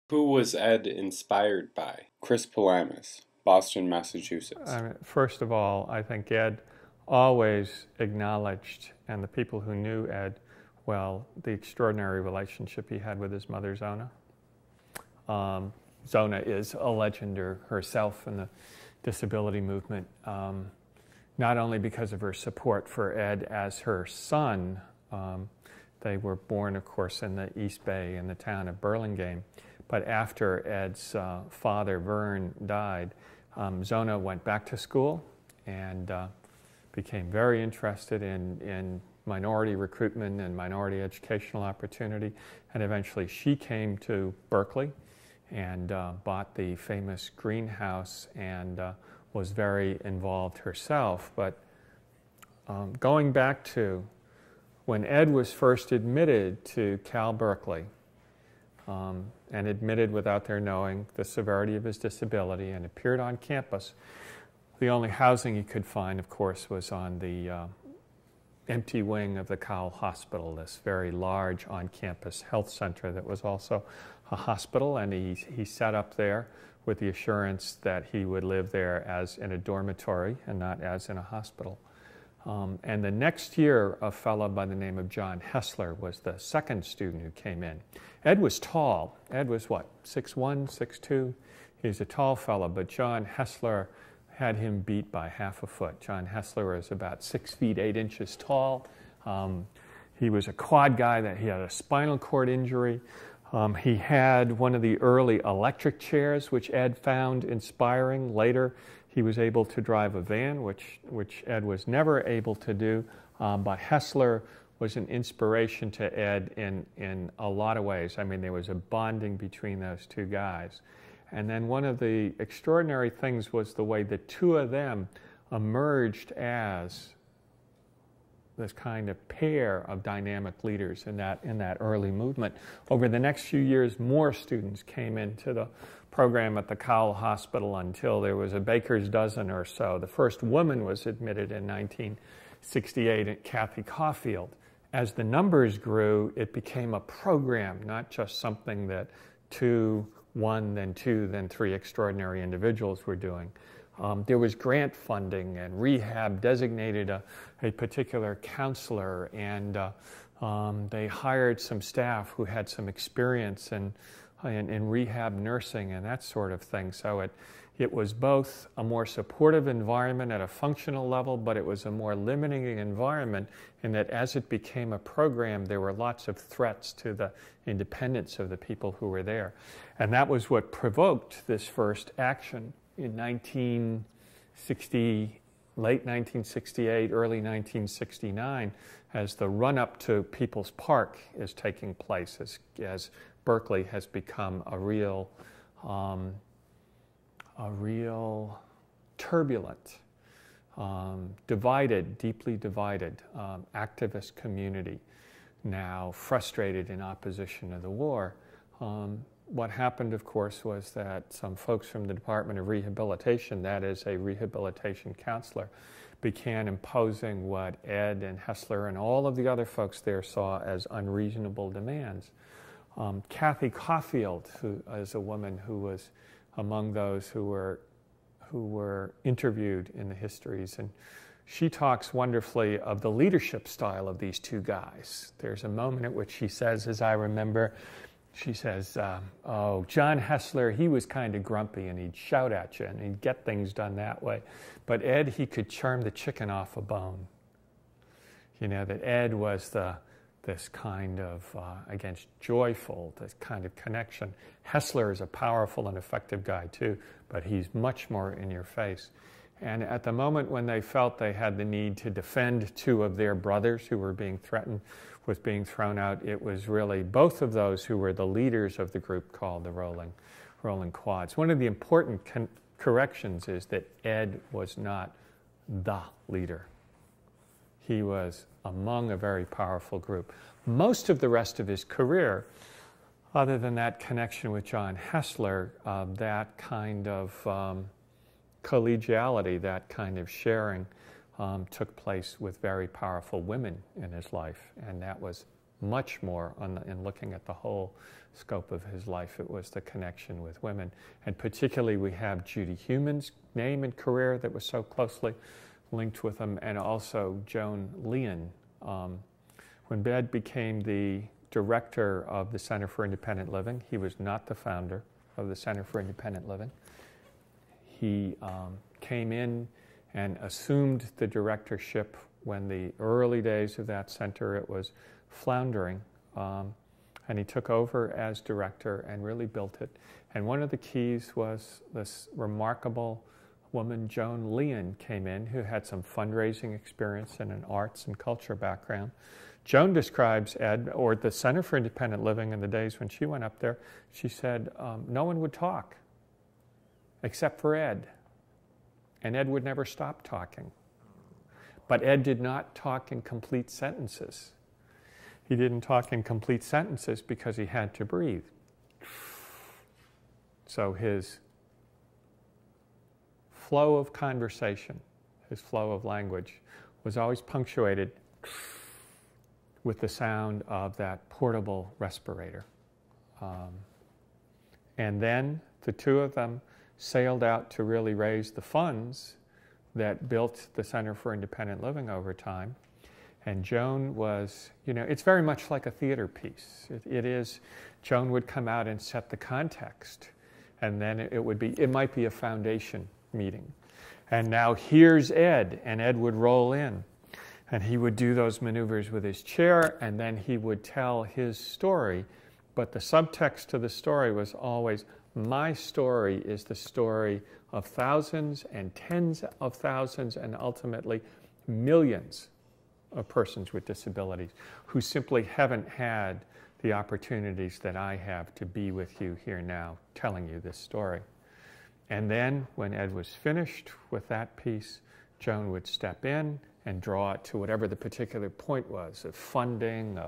Who was Ed inspired by? Chris Palames, Boston, Massachusetts. First of all, I think Ed always acknowledged, and the people who knew Ed well, the extraordinary relationship he had with his mother, Zona. Zona is a legend herself in the disability movement, not only because of her support for Ed as her son. They were born, of course, in the East Bay in the town of Burlingame. But after Ed's father, Vern, died, Zona went back to school and became very interested in minority recruitment and minority educational opportunity. And eventually she came to Berkeley and bought the famous greenhouse and was very involved herself. But going back to when Ed was first admitted to Cal Berkeley, and admitted without their knowing the severity of his disability and appeared on campus, the only housing he could find, of course, was on the empty wing of the Cowell Hospital, this very large on-campus health center that was also a hospital, and he set up there with the assurance that he would live there as in a dormitory and not as in a hospital. And the next year, a fellow by the name of John Hessler was the second student who came in. Ed was tall. Ed was what, 6'1", 6'2"? He was a tall fellow, but John Hessler had him beat by half a foot. John Hessler was about 6 feet 8 inches tall. He was a quad guy. That he had a spinal cord injury. He had one of the early electric chairs, which Ed found inspiring. Later, he was able to drive a van, which Ed was never able to do. But Hessler was an inspiration to Ed in a lot of ways. I mean, there was a bonding between those two guys. And then one of the extraordinary things was the way the two of them emerged as this kind of pair of dynamic leaders in that early movement. Over the next few years, more students came into the program at the Cowell Hospital until there was a baker's dozen or so. The first woman was admitted in 1968, Kathy Caulfield. As the numbers grew, it became a program, not just something that one, then two, then three extraordinary individuals were doing. There was grant funding, and rehab designated a particular counselor, and they hired some staff who had some experience in rehab nursing and that sort of thing. So it was both a more supportive environment at a functional level, but it was a more limiting environment in that as it became a program, there were lots of threats to the independence of the people who were there. And that was what provoked this first action in late 1968, early 1969, as the run-up to People's Park is taking place, as Berkeley has become a real turbulent, deeply divided activist community, now frustrated in opposition to the war. What happened, of course, was that some folks from the Department of Rehabilitation, that is a rehabilitation counselor, began imposing what Ed and Hessler and all of the other folks there saw as unreasonable demands. Kathy Caulfield, who is a woman who was among those who were interviewed in the histories, and she talks wonderfully of the leadership style of these two guys. There's a moment at which she says, as I remember, she says, oh, John Hessler, he was kind of grumpy, and he'd shout at you, and he'd get things done that way. But Ed, he could charm the chicken off a bone. You know, that Ed was this kind of, joyful, this kind of connection. Hessler is a powerful and effective guy, too, but he's much more in your face. And at the moment when they felt they had the need to defend two of their brothers who were being threatened with being thrown out, it was really both of those who were the leaders of the group called the Rolling Quads. One of the important corrections is that Ed was not the leader. He was among a very powerful group. Most of the rest of his career, other than that connection with John Hessler, that kind of collegiality, that kind of sharing, took place with very powerful women in his life, and that was much more in looking at the whole scope of his life. It was the connection with women. And particularly we have Judy Heuman's name and career that was so closely linked with him, and also Joan Leon. When Ed became the director of the Center for Independent Living, he was not the founder of the Center for Independent Living. He came in and assumed the directorship when the early days of that center, it was floundering. And he took over as director and really built it. And one of the keys was this remarkable woman, Joan Leon, came in, who had some fundraising experience and an arts and culture background. Joan describes Ed, or the Center for Independent Living in the days when she went up there, she said, no one would talk except for Ed. And Ed would never stop talking. But Ed did not talk in complete sentences. He didn't talk in complete sentences because he had to breathe. So his flow of conversation, his flow of language, was always punctuated with the sound of that portable respirator. And then the two of them sailed out to really raise the funds that built the Center for Independent Living over time. And Joan was, it's very much like a theater piece. It is, Joan would come out and set the context, and then it might be a foundation meeting. And now here's Ed, and Ed would roll in, and he would do those maneuvers with his chair, and then he would tell his story. But the subtext to the story was always, my story is the story of thousands and tens of thousands and ultimately millions of persons with disabilities who simply haven't had the opportunities that I have to be with you here now telling you this story. And then when Ed was finished with that piece, Joan would step in and draw it to whatever the particular point was of funding,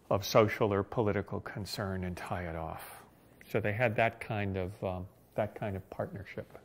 of social or political concern, and tie it off. So they had that kind of partnership.